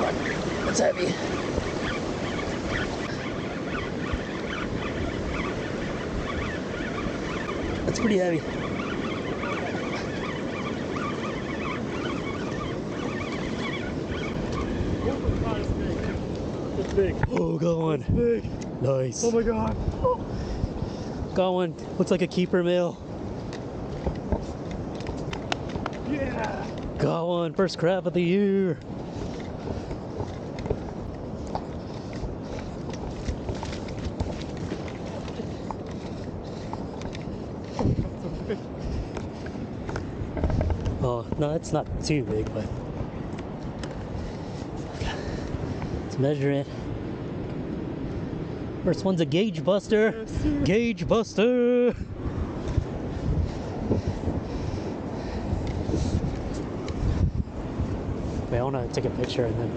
It's heavy. It's pretty heavy. It's big. Oh, got one. It's big. Nice. Oh my god. Got one. Looks like a keeper male. Yeah. Got one. First crab of the year. Oh, no, it's not too big, but let's measure it. First one's a gauge buster. Yes. Gauge buster. Wait, I want to take a picture and then.